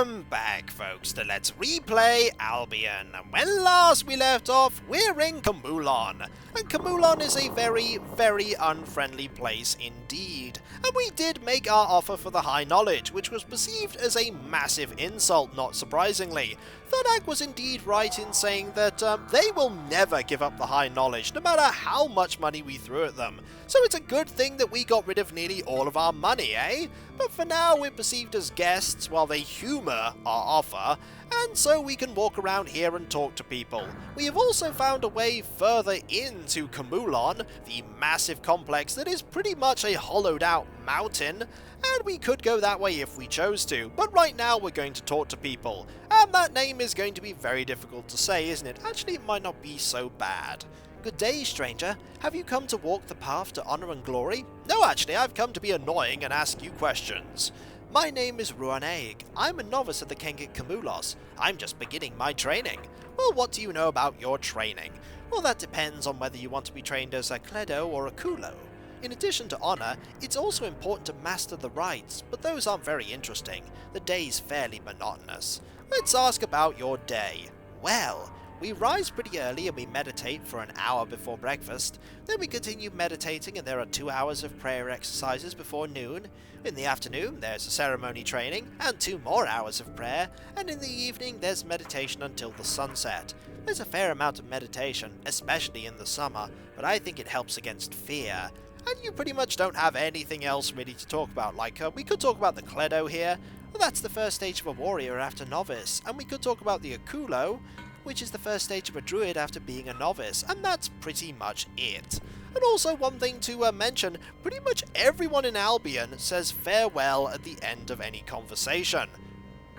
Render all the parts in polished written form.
Welcome back, folks, to Let's Replay Albion. And when last we left off, we're in Khamulon. And Khamulon is a very, very unfriendly place indeed. And we did make our offer for the high knowledge, which was perceived as a massive insult, not surprisingly. Khunag was indeed right in saying that they will never give up the high knowledge, no matter how much money we threw at them. So it's a good thing that we got rid of nearly all of our money, eh? But for now, we're perceived as guests while they humour our offer, and so we can walk around here and talk to people. We have also found a way further into Khamulon, the massive complex that is pretty much a hollowed out mountain, and we could go that way if we chose to, but right now we're going to talk to people, and that name is going to be very difficult to say, isn't it? Actually, it might not be so bad. Good day, stranger. Have you come to walk the path to honour and glory? No, actually, I've come to be annoying and ask you questions. My name is Ruanaig. I'm a novice at the Kenget Khamulos. I'm just beginning my training. Well, what do you know about your training? Well, that depends on whether you want to be trained as a Kledo or a Kulo. In addition to honour, it's also important to master the rites, but those aren't very interesting. The day's fairly monotonous. Let's ask about your day. Well, we rise pretty early and we meditate for an hour before breakfast. Then we continue meditating and there are 2 hours of prayer exercises before noon. In the afternoon there's a ceremony training and 2 more hours of prayer. And in the evening there's meditation until the sunset. There's a fair amount of meditation, especially in the summer, but I think it helps against fear. And you pretty much don't have anything else really to talk about. Like, we could talk about the Kledo here. Well, that's the first stage of a warrior after novice. And we could talk about the Akulo, which is the first stage of a druid after being a novice, and that's pretty much it. And also one thing to mention, pretty much everyone in Albion says farewell at the end of any conversation.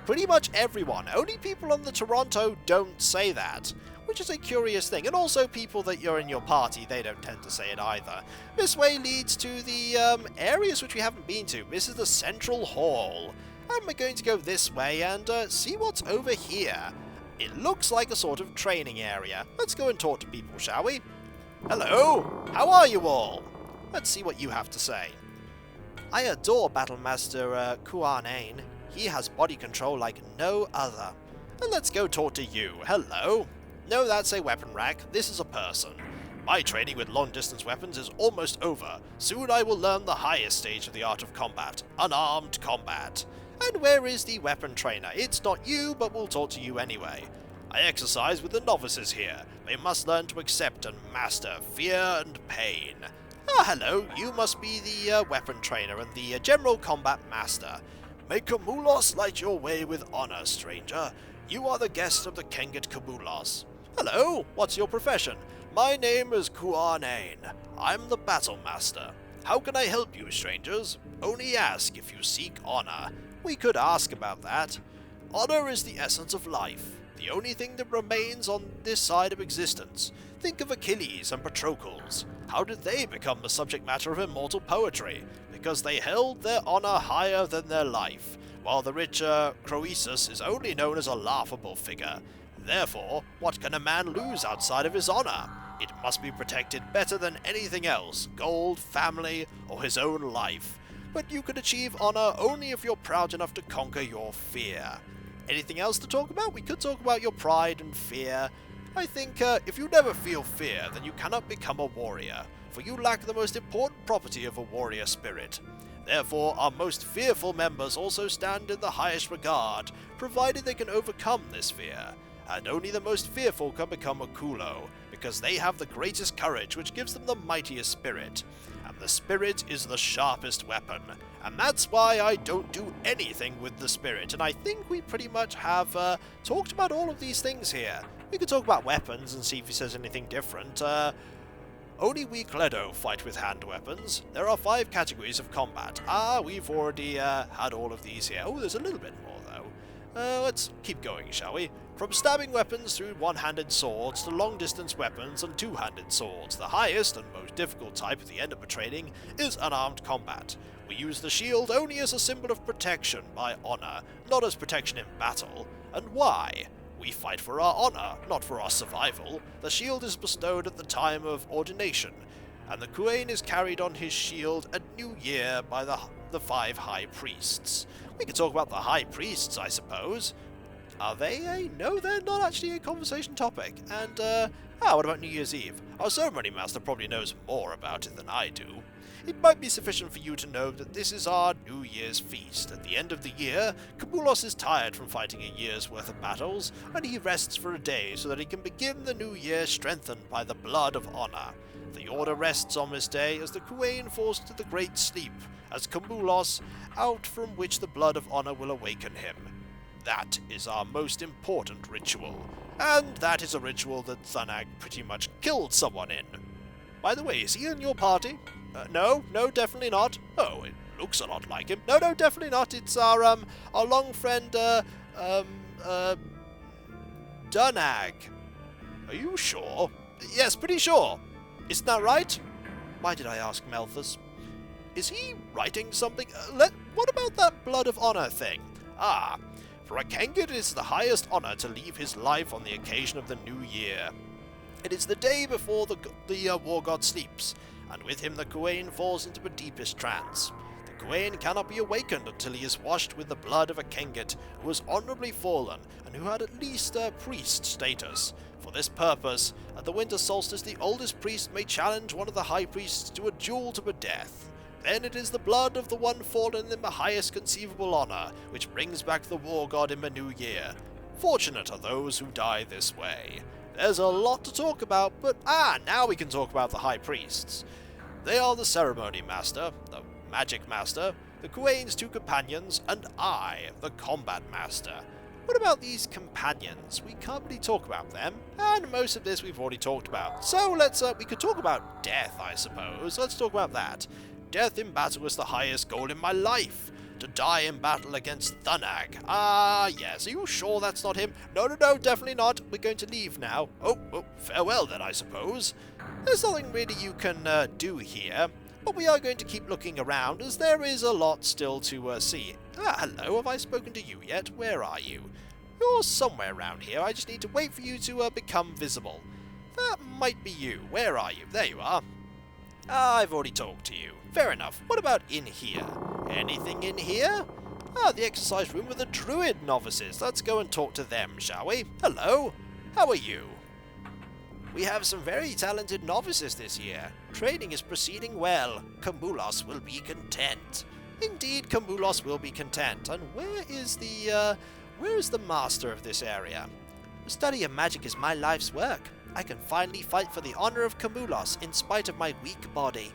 Pretty much everyone, only people on the Toronto don't say that, which is a curious thing, and also people that you're in your party, they don't tend to say it either. This way leads to the areas which we haven't been to. This is the Central Hall, and we're going to go this way and see what's over here. It looks like a sort of training area. Let's go and talk to people, shall we? Hello! How are you all? Let's see what you have to say. I adore Battlemaster Kuanain. He has body control like no other. And let's go talk to you. Hello? No, that's a weapon rack. This is a person. My training with long-distance weapons is almost over. Soon I will learn the highest stage of the art of combat, unarmed combat. And where is the weapon trainer? It's not you, but we'll talk to you anyway. I exercise with the novices here. They must learn to accept and master fear and pain. Ah, hello, you must be the weapon trainer and the general combat master. May Khamulos light your way with honor, stranger. You are the guest of the Kenget Khamulos. Hello, what's your profession? My name is Kuanain. I'm the battle master. How can I help you, strangers? Only ask if you seek honor. We could ask about that. Honor is the essence of life, the only thing that remains on this side of existence. Think of Achilles and Patroclus. How did they become the subject matter of immortal poetry? Because they held their honor higher than their life, while the rich Croesus is only known as a laughable figure. Therefore, what can a man lose outside of his honor? It must be protected better than anything else, gold, family, or his own life. But you can achieve honor only if you're proud enough to conquer your fear. Anything else to talk about? We could talk about your pride and fear. I think if you never feel fear, then you cannot become a warrior, for you lack the most important property of a warrior spirit. Therefore, our most fearful members also stand in the highest regard, provided they can overcome this fear. And only the most fearful can become a Kulo, because they have the greatest courage, which gives them the mightiest spirit. And the spirit is the sharpest weapon, and that's why I don't do anything with the spirit, and I think we pretty much have talked about all of these things here. We could talk about weapons and see if he says anything different. Only we Kledo fight with hand weapons. There are 5 categories of combat. We've already had all of these here. Oh, there's a little bit more though. Let's keep going, shall we? From stabbing weapons through one-handed swords to long-distance weapons and two-handed swords, the highest and most difficult type at the end of a training is unarmed combat. We use the shield only as a symbol of protection by honor, not as protection in battle. And why? We fight for our honor, not for our survival. The shield is bestowed at the time of ordination, and the Kuain is carried on his shield at New Year by the the 5 high priests. We could talk about the high priests, I suppose. Are they no, they're not actually a conversation topic. And, what about New Year's Eve? Our ceremony master probably knows more about it than I do. It might be sufficient for you to know that this is our New Year's feast. At the end of the year, Khamulon is tired from fighting a year's worth of battles, and he rests for a day so that he can begin the new year strengthened by the blood of honor. The order rests on this day as the Kuwain falls into the great sleep, as Khamulon, out from which the blood of honor will awaken him. That is our most important ritual, and that is a ritual that Khunag pretty much killed someone in. By the way, is he in your party? No, definitely not. Oh, it looks a lot like him. No, definitely not. It's our long friend, Khunag. Are you sure? Yes, pretty sure. Isn't that right? Why did I ask Malthus? Is he writing something? What about that blood of honor thing? For a Kenget it is the highest honor to leave his life on the occasion of the new year. It is the day before the war god sleeps, and with him the Kuwain falls into the deepest trance. The Kuwain cannot be awakened until he is washed with the blood of a Kenget who has honorably fallen and who had at least a priest status. For this purpose, at the winter solstice the oldest priest may challenge one of the high priests to a duel to the death. Then it is the blood of the one fallen in the highest conceivable honor, which brings back the war god in the new year. Fortunate are those who die this way. There's a lot to talk about, but now we can talk about the high priests. They are the ceremony master, the magic master, the Kuwain's 2 companions, and I, the combat master. What about these companions? We can't really talk about them, and most of this we've already talked about. So we could talk about death, I suppose. Let's talk about that. Death in battle was the highest goal in my life. To die in battle against Khunag. Yes. Are you sure that's not him? No, definitely not. We're going to leave now. Oh, farewell then, I suppose. There's nothing really you can do here, but we are going to keep looking around, as there is a lot still to see. Hello, have I spoken to you yet? Where are you? You're somewhere around here. I just need to wait for you to become visible. That might be you. Where are you? There you are. I've already talked to you. Fair enough. What about in here? Anything in here? The exercise room with the druid novices. Let's go and talk to them, shall we? Hello. How are you? We have some very talented novices this year. Training is proceeding well. Khamulon will be content. Indeed, Khamulon will be content. And where is the master of this area? The study of magic is my life's work. I can finally fight for the honor of Khamulon in spite of my weak body.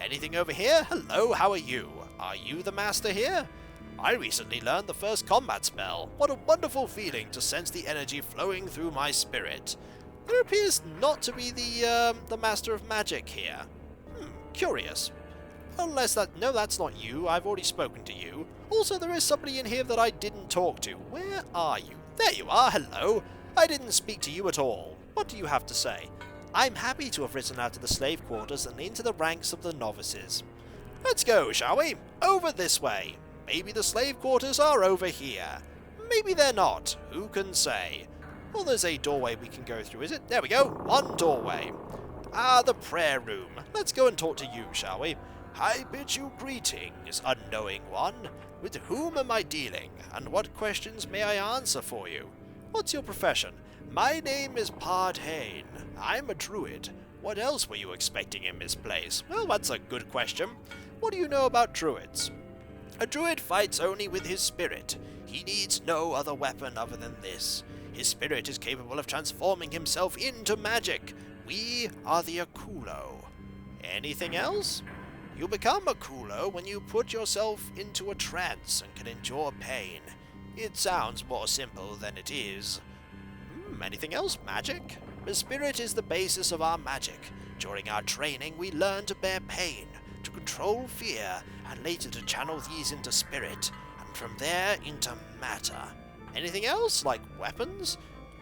Anything over here? Hello, how are you? Are you the master here? I recently learned the first combat spell. What a wonderful feeling to sense the energy flowing through my spirit. There appears not to be the master of magic here. Curious. Unless no, that's not you. I've already spoken to you. Also, there is somebody in here that I didn't talk to. Where are you? There you are. Hello. I didn't speak to you at all. What do you have to say? I'm happy to have risen out of the slave quarters and into the ranks of the novices. Let's go, shall we? Over this way. Maybe the slave quarters are over here. Maybe they're not. Who can say? Well, there's a doorway we can go through, is it? There we go. One doorway. The prayer room. Let's go and talk to you, shall we? I bid you greetings, unknowing one. With whom am I dealing, and what questions may I answer for you? What's your profession? My name is Partain. I'm a druid. What else were you expecting in this place? Well, that's a good question. What do you know about druids? A druid fights only with his spirit. He needs no other weapon other than this. His spirit is capable of transforming himself into magic. We are the Akulo. Anything else? You become Akulo when you put yourself into a trance and can endure pain. It sounds more simple than it is. Anything else? Magic? The spirit is the basis of our magic. During our training, we learn to bear pain, to control fear, and later to channel these into spirit, and from there into matter. Anything else, like weapons?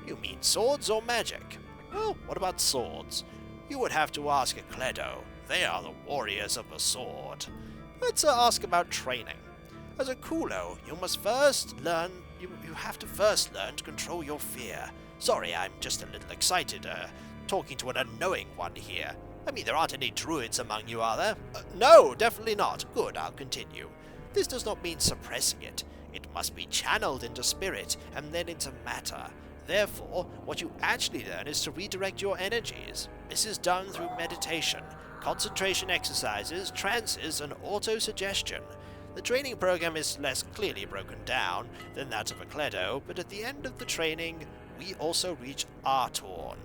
You mean swords or magic? Well, what about swords? You would have to ask a Kledo. They are the warriors of the sword. Let's ask about training. As a Kulo, you must first learn. You have to first learn to control your fear. Sorry, I'm just a little excited, talking to an unknowing one here. I mean, there aren't any druids among you, are there? No, definitely not. Good, I'll continue. This does not mean suppressing it. It must be channeled into spirit and then into matter. Therefore, what you actually learn is to redirect your energies. This is done through meditation, concentration exercises, trances, and auto-suggestion. The training program is less clearly broken down than that of a Kledo, but at the end of the training, we also reach Artorn.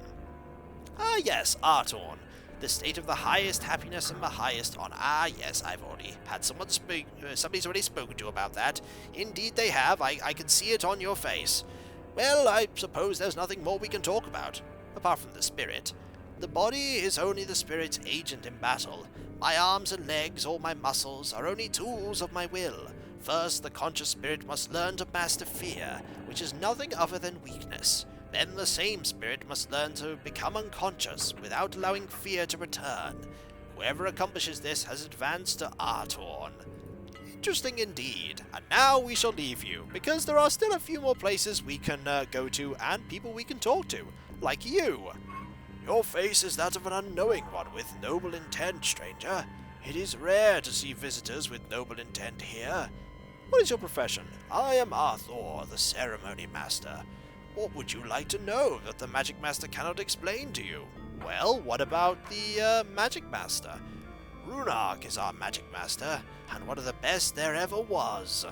Ah yes, Artorn. The state of the highest happiness and the highest honor. Ah yes, I've already had somebody's already spoken to about that. Indeed they have, I can see it on your face. Well, I suppose there's nothing more we can talk about, apart from the spirit. The body is only the spirit's agent in battle. My arms and legs, all my muscles, are only tools of my will. First, the conscious spirit must learn to master fear, which is nothing other than weakness. Then the same spirit must learn to become unconscious without allowing fear to return. Whoever accomplishes this has advanced to Artorn. Interesting indeed. And now we shall leave you, because there are still a few more places we can go to and people we can talk to, like you. Your face is that of an unknowing one with noble intent, stranger. It is rare to see visitors with noble intent here. What is your profession? I am Arthur, the ceremony master. What would you like to know that the magic master cannot explain to you? Well, what about the magic master? Khunag is our magic master, and one of the best there ever was.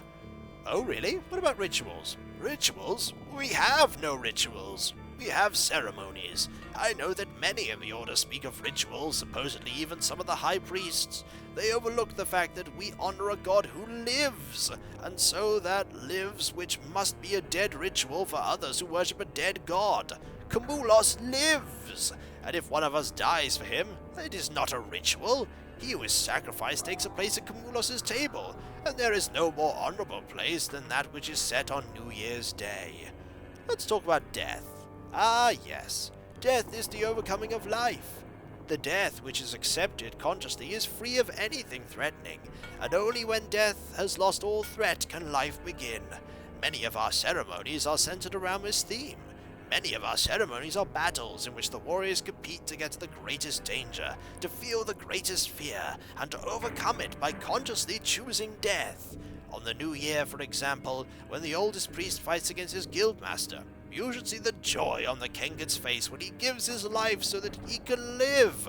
Oh really? What about rituals? Rituals? We have no rituals. We have ceremonies. I know that many in the Order speak of rituals, supposedly even some of the high priests. They overlook the fact that we honor a god who lives, and so that lives which must be a dead ritual for others who worship a dead god. Khamulon lives, and if one of us dies for him, it is not a ritual. He who is sacrificed takes a place at Khamulon's table, and there is no more honorable place than that which is set on New Year's Day. Let's talk about death. Ah, yes. Death is the overcoming of life. The death which is accepted consciously is free of anything threatening, and only when death has lost all threat can life begin. Many of our ceremonies are centered around this theme. Many of our ceremonies are battles in which the warriors compete to get to the greatest danger, to feel the greatest fear, and to overcome it by consciously choosing death. On the New Year, for example, when the oldest priest fights against his guildmaster, you should see the joy on the Kenget's face when he gives his life so that he can live.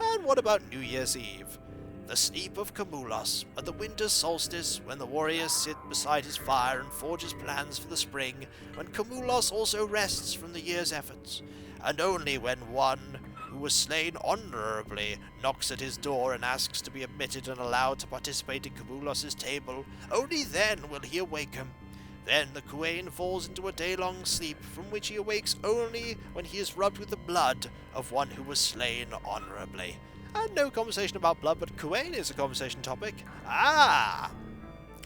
And what about New Year's Eve? The sleep of Khamulon, at the winter solstice, when the warriors sit beside his fire and forge his plans for the spring, when Khamulon also rests from the year's efforts, and only when one who was slain honorably knocks at his door and asks to be admitted and allowed to participate in Khamulon's table, only then will he awaken. Then the Kuain falls into a day-long sleep, from which he awakes only when he is rubbed with the blood of one who was slain honorably. And no conversation about blood, but Kuain is a conversation topic. Ah!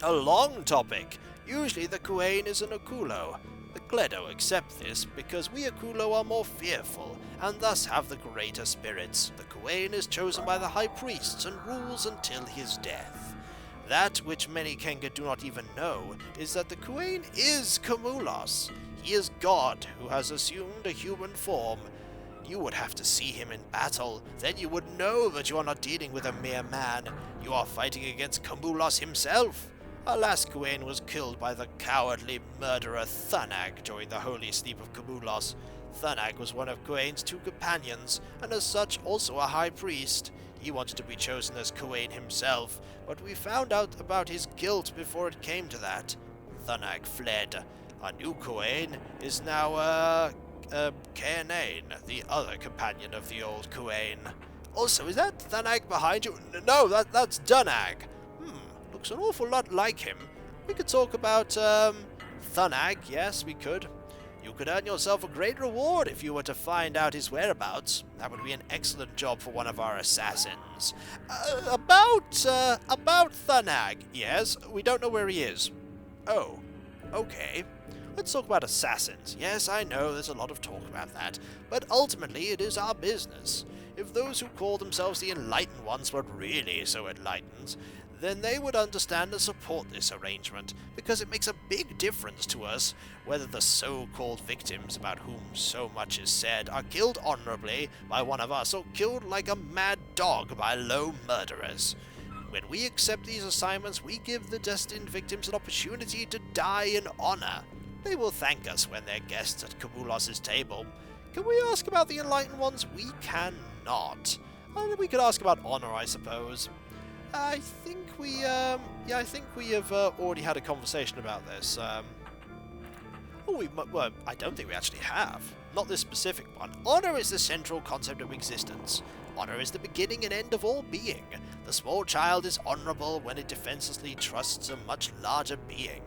A long topic. Usually the Kuain is an Akulo. The Kledo accept this because we Akulo are more fearful, and thus have the greater spirits. The Kuain is chosen by the high priests and rules until his death. That which many Kenget do not even know is that the Kuain is Khamulon. He is God who has assumed a human form. You would have to see him in battle, then you would know that you are not dealing with a mere man. You are fighting against Khamulon himself. Our last Kuain was killed by the cowardly murderer Khunag during the holy sleep of Khamulon. Khunag was one of Kuain's 2 companions, and as such also a high priest. He wanted to be chosen as Kuain himself, but we found out about his guilt before it came to that. Khunag fled. Our new Kuain is now, Kenget, the other companion of the old Kuain. Also, is that Khunag behind you? No, that's Dunag. Looks an awful lot like him. We could talk about, Khunag, yes, we could. You could earn yourself a great reward if you were to find out his whereabouts. That would be an excellent job for one of our assassins. About Khunag. Yes, we don't know where he is. Oh, okay. Let's talk about assassins. Yes, I know there's a lot of talk about that, but ultimately it is our business. If those who call themselves the Enlightened Ones were really so enlightened, then they would understand and support this arrangement, because it makes a big difference to us whether the so-called victims about whom so much is said are killed honorably by one of us or killed like a mad dog by low murderers. When we accept these assignments, we give the destined victims an opportunity to die in honor. They will thank us when they're guests at Khamulon's table. Can we ask about the Enlightened Ones? We cannot. We could ask about honor, I suppose. I think we have already had a conversation about this. Well, I don't think we actually have. Not this specific one. Honor is the central concept of existence. Honor is the beginning and end of all being. The small child is honorable when it defenselessly trusts a much larger being.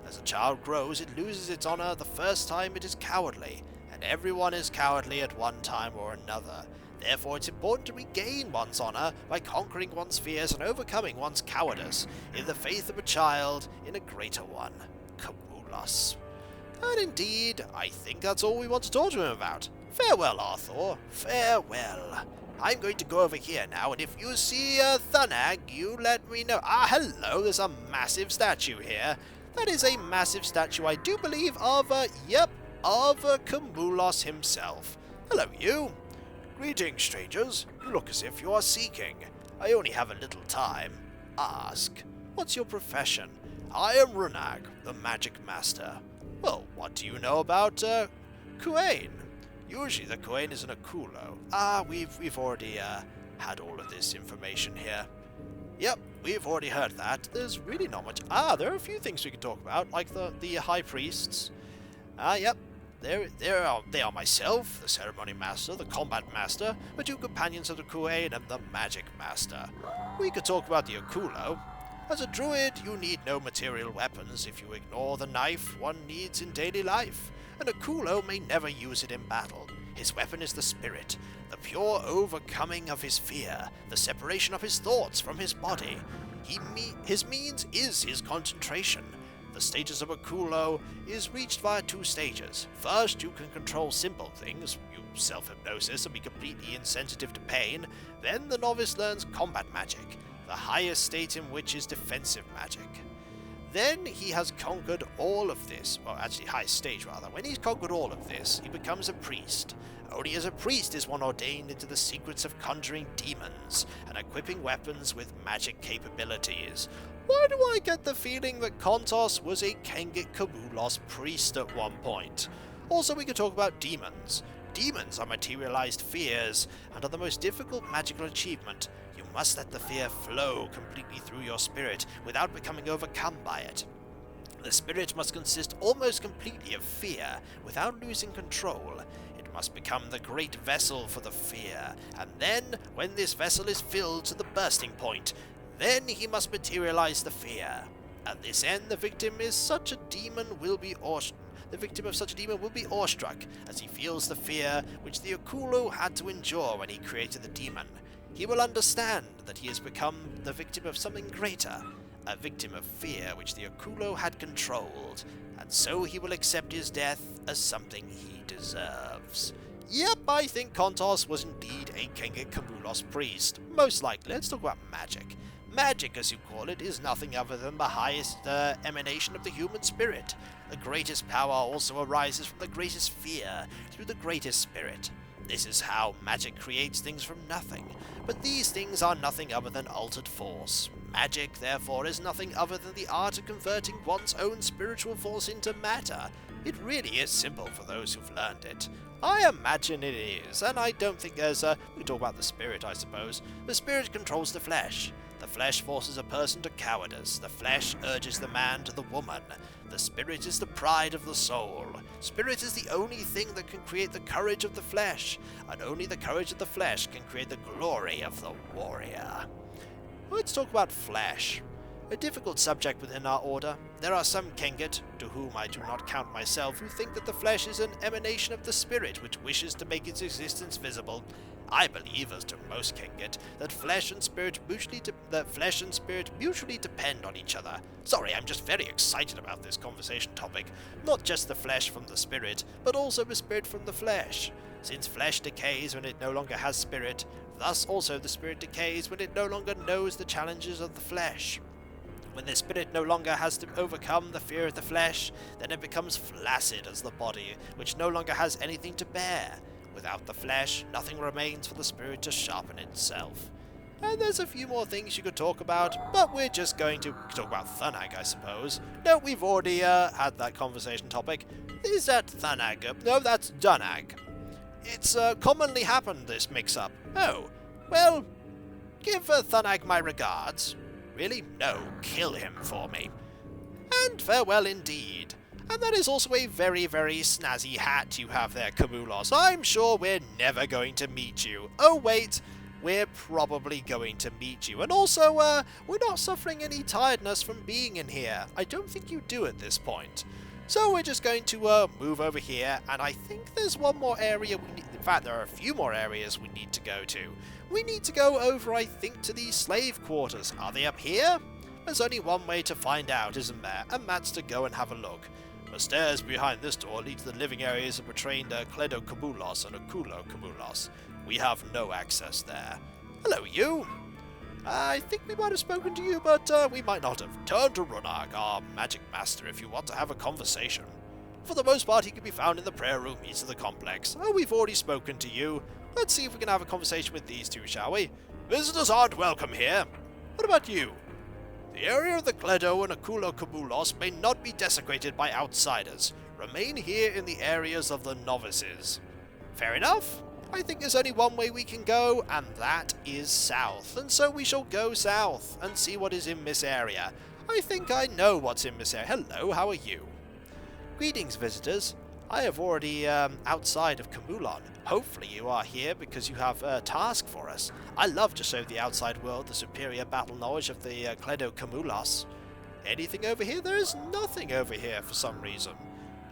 As a child grows, it loses its honor the first time it is cowardly, and everyone is cowardly at one time or another. Therefore, it's important to regain one's honor by conquering one's fears and overcoming one's cowardice, in the faith of a child in a greater one. Khamulon. And indeed, I think that's all we want to talk to him about. Farewell, Arthur. Farewell. I'm going to go over here now, and if you see Khunag, you let me know. Ah, hello, there's a massive statue here. That is a massive statue, I do believe, of Khamulon himself. Hello, you. Greetings, strangers. You look as if you are seeking. I only have a little time. Ask. What's your profession? I am Khunag, the magic master. Well, what do you know about, Kuain? Usually the Kuain is an Akulo. Ah, we've already, had all of this information here. Yep, we've already heard that. There's really not much. Ah, there are a few things we could talk about, like the high priests. Ah, yep. They are myself, the ceremony master, the combat master, the two companions of the Kuain, and the magic master. We could talk about the Akulo. As a druid, you need no material weapons if you ignore the knife one needs in daily life. An Akulo may never use it in battle. His weapon is the spirit, the pure overcoming of his fear, the separation of his thoughts from his body. His means is his concentration. The status of Akulo is reached via two stages. First, you can control simple things, use self-hypnosis and be completely insensitive to pain. Then the novice learns combat magic, the highest state in which is defensive magic. Then he has conquered all of this, well actually highest stage rather. When he's conquered all of this, he becomes a priest. Only as a priest is one ordained into the secrets of conjuring demons and equipping weapons with magic capabilities. Why do I get the feeling that Kontos was a Kenget Khamulon priest at one point? Also, we could talk about demons. Demons are materialized fears, and are the most difficult magical achievement. You must let the fear flow completely through your spirit without becoming overcome by it. The spirit must consist almost completely of fear without losing control. It must become the great vessel for the fear, and then, when this vessel is filled to the bursting point, then he must materialize the fear. At this end, the victim of such a demon will be awestruck as he feels the fear which the Akulo had to endure when he created the demon. He will understand that he has become the victim of something greater, a victim of fear which the Akulo had controlled, and so he will accept his death as something he deserves. Yep, I think Kontos was indeed a Kenget Khamulon priest. Most likely. Let's talk about magic. Magic, as you call it, is nothing other than the highest emanation of the human spirit. The greatest power also arises from the greatest fear, through the greatest spirit. This is how magic creates things from nothing, but these things are nothing other than altered force. Magic, therefore, is nothing other than the art of converting one's own spiritual force into matter. It really is simple for those who've learned it. I imagine it is, and I don't think there's we can talk about the spirit, I suppose. The spirit controls the flesh. The flesh forces a person to cowardice. The flesh urges the man to the woman. The spirit is the pride of the soul. Spirit is the only thing that can create the courage of the flesh, and only the courage of the flesh can create the glory of the warrior. Let's talk about flesh. A difficult subject within our order. There are some Kenget, to whom I do not count myself, who think that the flesh is an emanation of the spirit which wishes to make its existence visible. I believe, as do most Kenget, that flesh and spirit mutually depend on each other. Sorry, I'm just very excited about this conversation topic. Not just the flesh from the spirit, but also the spirit from the flesh. Since flesh decays when it no longer has spirit, thus also the spirit decays when it no longer knows the challenges of the flesh. When the spirit no longer has to overcome the fear of the flesh, then it becomes flaccid as the body, which no longer has anything to bear. Without the flesh, nothing remains for the spirit to sharpen itself. And there's a few more things you could talk about, but we're just going to talk about Khunag, I suppose. No, we've already had that conversation topic. Is that Khunag? No, that's Dunag. It's commonly happened, this mix-up. Oh, well, give Khunag my regards. Really? No, kill him for me. And farewell indeed. And that is also a very, very snazzy hat you have there, Khamulon. I'm sure we're never going to meet you. Oh, wait. We're probably going to meet you. And also, we're not suffering any tiredness from being in here. I don't think you do at this point. So we're just going to move over here, and I think there's one more area we need. In fact, there are a few more areas we need to go to. We need to go over, I think, to the slave quarters. Are they up here? There's only one way to find out, isn't there? And that's to go and have a look. The stairs behind this door lead to the living areas of betrained Kledo Khamulon and Akulo Khamulon. We have no access there. Hello, you! I think we might have spoken to you, but we might not have. Turn to Khunag, our magic master, if you want to have a conversation. For the most part, he can be found in the prayer room east of the complex. Oh, we've already spoken to you. Let's see if we can have a conversation with these two, shall we? Visitors aren't welcome here. What about you? The area of the Kledo and Akulo Khamulon may not be desecrated by outsiders. Remain here in the areas of the novices. Fair enough. I think there's only one way we can go, and that is south. And so we shall go south and see what is in this area. I think I know what's in this area. Hello, how are you? Greetings, visitors. I have already outside of Khamulon. Hopefully you are here because you have a task for us. I love to show the outside world the superior battle knowledge of the Kledo Khamulon. Anything over here? There is nothing over here for some reason.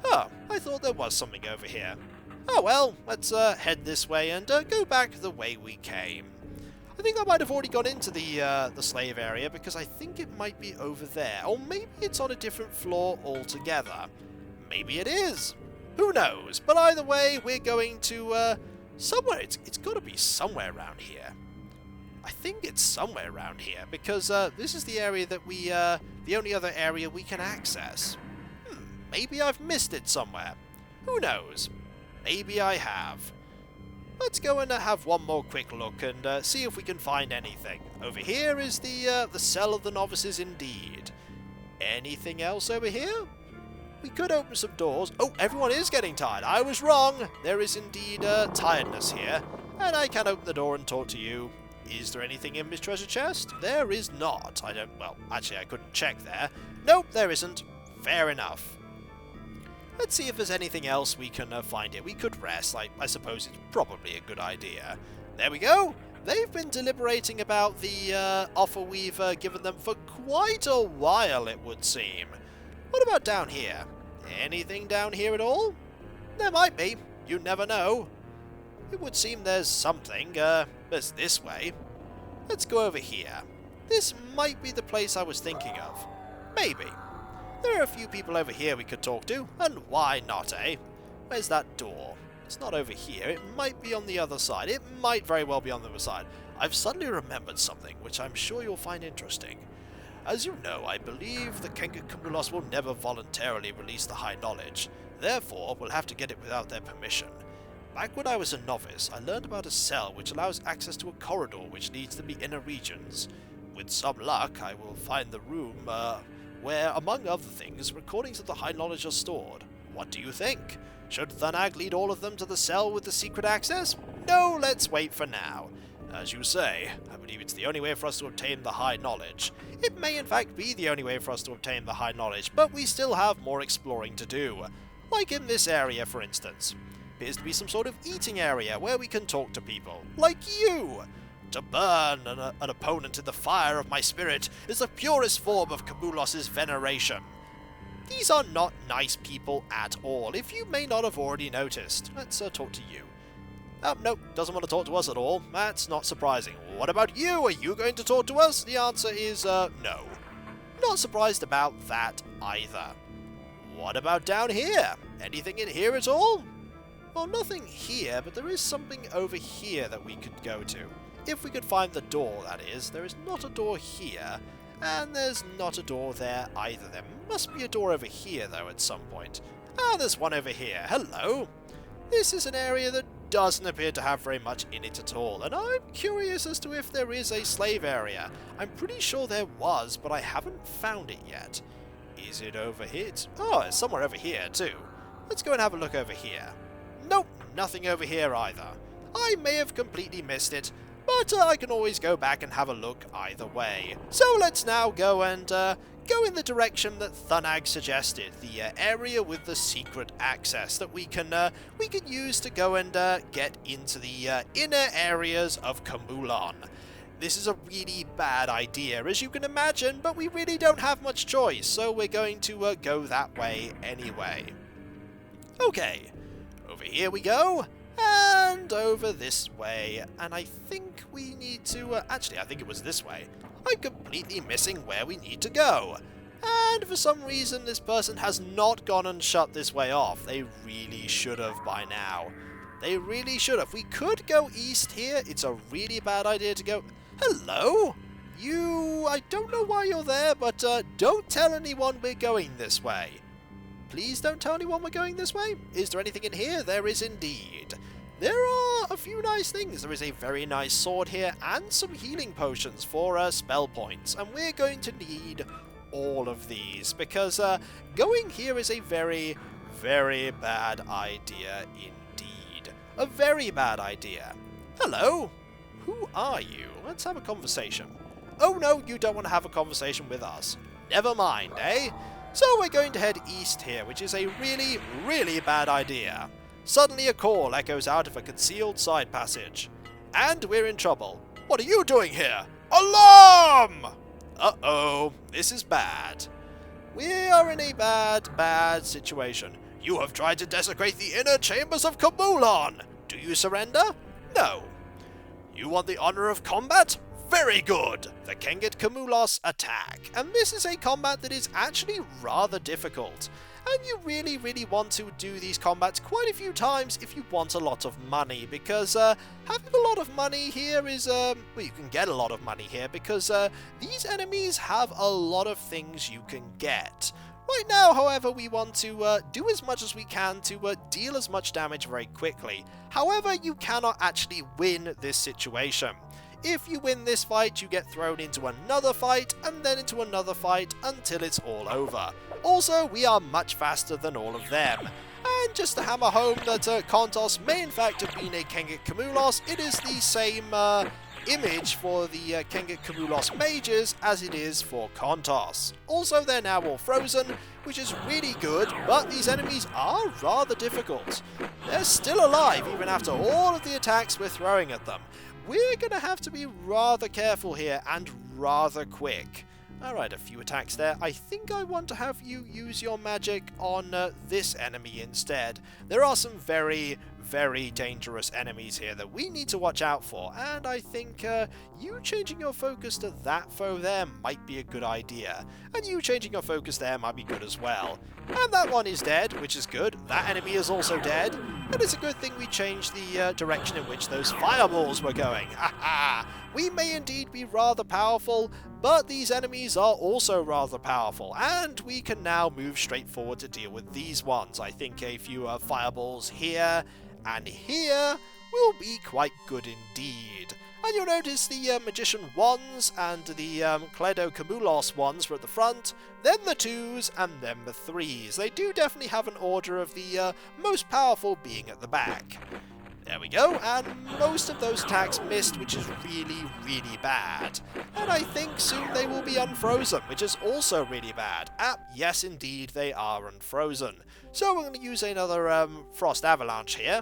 Oh, I thought there was something over here. Oh well, let's head this way and go back the way we came. I think I might have already gone into the slave area because I think it might be over there. Or maybe it's on a different floor altogether. Maybe it is. Who knows? But either way, we're going to somewhere. It's got to be somewhere around here. I think it's somewhere around here because this is the area that we, the only other area we can access. Maybe I've missed it somewhere. Who knows? Maybe I have. Let's go and have one more quick look and see if we can find anything. Over here is the cell of the novices indeed. Anything else over here? We could open some doors. Oh, everyone is getting tired. I was wrong. There is indeed tiredness here. And I can open the door and talk to you. Is there anything in this treasure chest? There is not. Well, actually I couldn't check there. Nope, there isn't. Fair enough. Let's see if there's anything else we can find here. We could rest. I suppose it's probably a good idea. There we go. They've been deliberating about the offer we've given them for quite a while, it would seem. What about down here? Anything down here at all? There might be. You never know. It would seem there's something. There's this way. Let's go over here. This might be the place I was thinking of. Maybe. There are a few people over here we could talk to, and why not, eh? Where's that door? It's not over here. It might be on the other side. It might very well be on the other side. I've suddenly remembered something, which I'm sure you'll find interesting. As you know, I believe the Kenget Khamulon will never voluntarily release the high knowledge. Therefore, we'll have to get it without their permission. Back when I was a novice, I learned about a cell which allows access to a corridor which leads to the inner regions. With some luck, I will find the room, where, among other things, recordings of the high knowledge are stored. What do you think? Should Khunag lead all of them to the cell with the secret access? No, let's wait for now. As you say, I believe it's the only way for us to obtain the high knowledge. It may in fact be the only way for us to obtain the high knowledge, but we still have more exploring to do. Like in this area, for instance. Appears to be some sort of eating area where we can talk to people. Like you! To burn an opponent in the fire of my spirit is the purest form of Khamulon's veneration. These are not nice people at all, if you may not have already noticed. Let's talk to you. Nope, doesn't want to talk to us at all. That's not surprising. What about you? Are you going to talk to us? The answer is, no. Not surprised about that either. What about down here? Anything in here at all? Well, nothing here, but there is something over here that we could go to. If we could find the door, that is. There is not a door here, and there's not a door there either. There must be a door over here, though, at some point. Ah, there's one over here. Hello! This is an area that doesn't appear to have very much in it at all, and I'm curious as to if there is a slave area. I'm pretty sure there was, but I haven't found it yet. Is it over here? Oh, it's somewhere over here too. Let's go and have a look over here. Nope, nothing over here either. I may have completely missed it, but I can always go back and have a look either way. So let's now go and go in the direction that Khunag suggested, the area with the secret access that we can use to go and get into the inner areas of Khamulon. This is a really bad idea, as you can imagine, but we really don't have much choice, so we're going to go that way anyway. Okay, over here we go, and over this way, and I think we need to, actually I think it was this way. I'm completely missing where we need to go. And for some reason this person has not gone and shut this way off. They really should have by now. They really should have. We could go east here. It's a really bad idea to go... Hello? I don't know why you're there, but don't tell anyone we're going this way. Please don't tell anyone we're going this way. Is there anything in here? There is indeed. There are a few nice things. There is a very nice sword here and some healing potions for spell points. And we're going to need all of these because going here is a very, very bad idea indeed. A very bad idea. Hello? Who are you? Let's have a conversation. Oh no, you don't want to have a conversation with us. Never mind, eh? So we're going to head east here, which is a really, really bad idea. Suddenly a call echoes out of a concealed side passage. And we're in trouble. What are you doing here? Alarm! Uh-oh, this is bad. We are in a bad, bad situation. You have tried to desecrate the inner chambers of Khamulon. Do you surrender? No. You want the honor of combat? Very good! The Kenget Khamulon attack. And this is a combat that is actually rather difficult. And you really, really want to do these combats quite a few times if you want a lot of money, because having a lot of money here is, well, you can get a lot of money here, because these enemies have a lot of things you can get. Right now, however, we want to do as much as we can to deal as much damage very quickly. However, you cannot actually win this situation. If you win this fight, you get thrown into another fight, and then into another fight, until it's all over. Also, we are much faster than all of them. And just to hammer home that Kontos may in fact have been a Kenget Khamulon, it is the same image for the Kenget Khamulon mages as it is for Kontos. Also, they're now all frozen, which is really good, but these enemies are rather difficult. They're still alive even after all of the attacks we're throwing at them. We're going to have to be rather careful here and rather quick. Alright, a few attacks there. I think I want to have you use your magic on this enemy instead. There are some very, very dangerous enemies here that we need to watch out for, and I think you changing your focus to that foe there might be a good idea. And you changing your focus there might be good as well. And that one is dead, which is good. That enemy is also dead. And it's a good thing we changed the direction in which those fireballs were going. Haha! We may indeed be rather powerful, but these enemies are also rather powerful, and we can now move straight forward to deal with these ones. I think a few fireballs here and here will be quite good indeed. And you'll notice the Magician ones and the Kledo Khamulon ones were at the front, then the 2s, and then the 3s. They do definitely have an order of the most powerful being at the back. There we go, and most of those attacks missed, which is really, really bad. And I think soon they will be unfrozen, which is also really bad. Yes, indeed, they are unfrozen. So we're going to use another Frost Avalanche here.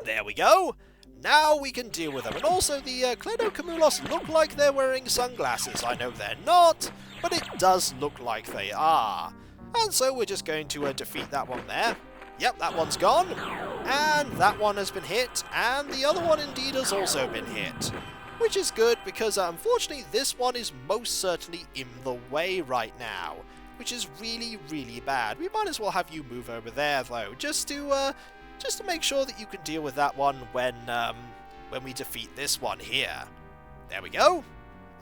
There we go. Now we can deal with them. And also, the Kledo Khamulon look like they're wearing sunglasses. I know they're not, but it does look like they are. And so we're just going to defeat that one there. Yep, that one's gone, and that one has been hit, and the other one indeed has also been hit. Which is good, because unfortunately this one is most certainly in the way right now, which is really, really bad. We might as well have you move over there, though, just to make sure that you can deal with that one when we defeat this one here. There we go.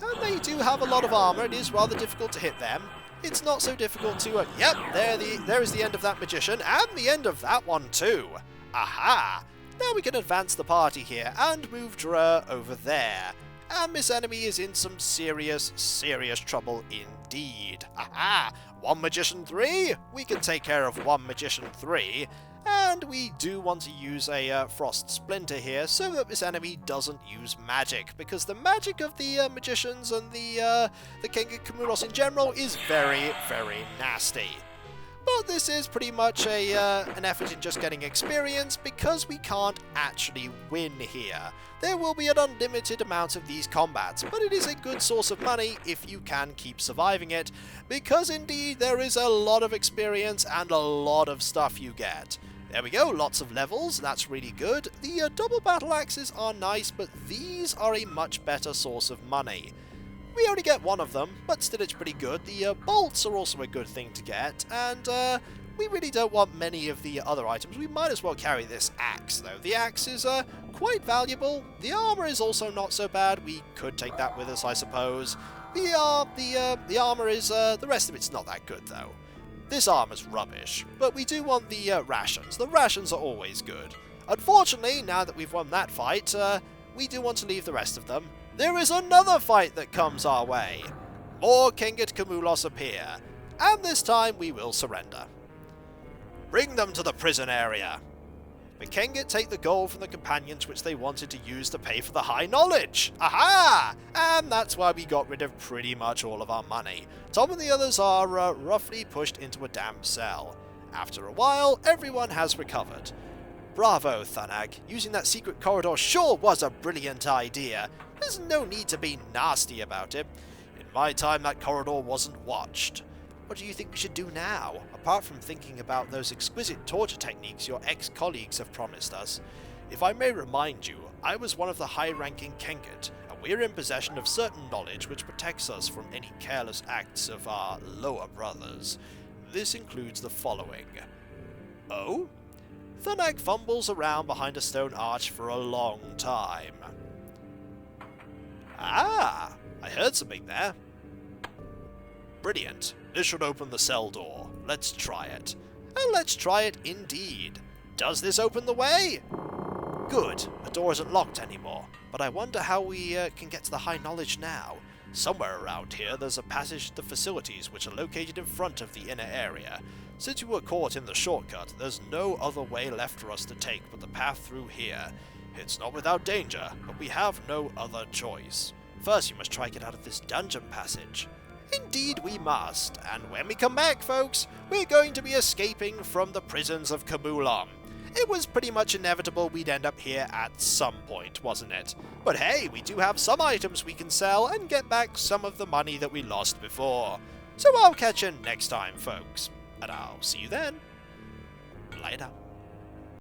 And they do have a lot of armor. It is rather difficult to hit them. It's not so difficult to... yep, there is the end of that Magician, and the end of that one too. Aha! Now we can advance the party here and move Dra over there. And this enemy is in some serious, serious trouble indeed. Aha! 1 Magician 3? We can take care of 1 Magician 3. And we do want to use a Frost Splinter here so that this enemy doesn't use magic, because the magic of the Magicians and the Kenget Khamulon in general is very, very nasty. But this is pretty much an effort in just getting experience, because we can't actually win here. There will be an unlimited amount of these combats, but it is a good source of money if you can keep surviving it, because indeed there is a lot of experience and a lot of stuff you get. There we go, lots of levels, that's really good. The double battle axes are nice, but these are a much better source of money. We only get 1 of them, but still it's pretty good. The bolts are also a good thing to get, and we really don't want many of the other items. We might as well carry this axe, though. The axe is quite valuable. The armor is also not so bad. We could take that with us, I suppose. The armor is... the rest of it's not that good, though. This armor's rubbish, but we do want the rations. The rations are always good. Unfortunately, now that we've won that fight, we do want to leave the rest of them. There is another fight that comes our way. More Kenget Khamulon appear, and this time we will surrender. Bring them to the prison area. The Kenget take the gold from the companions which they wanted to use to pay for the high knowledge. Aha! And that's why we got rid of pretty much all of our money. Tom and the others are roughly pushed into a damp cell. After a while, everyone has recovered. Bravo, Khunag. Using that secret corridor sure was a brilliant idea. There's no need to be nasty about it. In my time, that corridor wasn't watched. What do you think we should do now, apart from thinking about those exquisite torture techniques your ex-colleagues have promised us? If I may remind you, I was one of the high-ranking Kenget, and we're in possession of certain knowledge which protects us from any careless acts of our lower brothers. This includes the following. Oh? Khunag fumbles around behind a stone arch for a long time. Ah! I heard something there. Brilliant. This should open the cell door. Let's try it. And let's try it indeed. Does this open the way? Good. The door isn't locked anymore. But I wonder how we can get to the high knowledge now. Somewhere around here there's a passage to the facilities which are located in front of the inner area. Since we were caught in the shortcut, there's no other way left for us to take but the path through here. It's not without danger, but we have no other choice. First, you must try to get out of this dungeon passage. Indeed we must, and when we come back, folks, we're going to be escaping from the prisons of Khamulon. It was pretty much inevitable we'd end up here at some point, wasn't it? But hey, we do have some items we can sell and get back some of the money that we lost before. So I'll catch you next time, folks, and I'll see you then. Later.